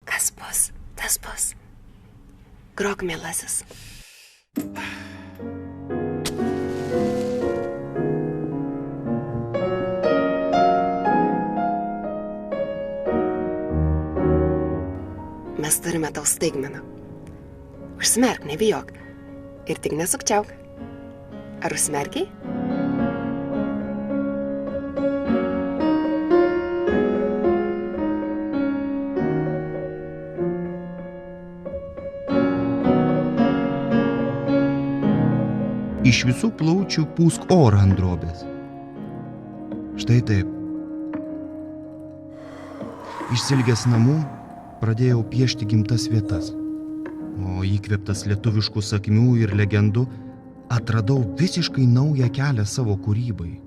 Kas bus, tas bus. Grok, mielasis. Mes turime tau staigmeną. Užsimerk, nebijok. Ir tik nesukčiauk. Ar užsimerkiai? Iš visų plaučių pūsk orą ant drobės. Štai taip. Išsilgęs namų, pradėjau piešti gimtas vietas. O įkvėptas lietuviškų sakmių ir legendų, atradau visiškai naują kelią savo kūrybai.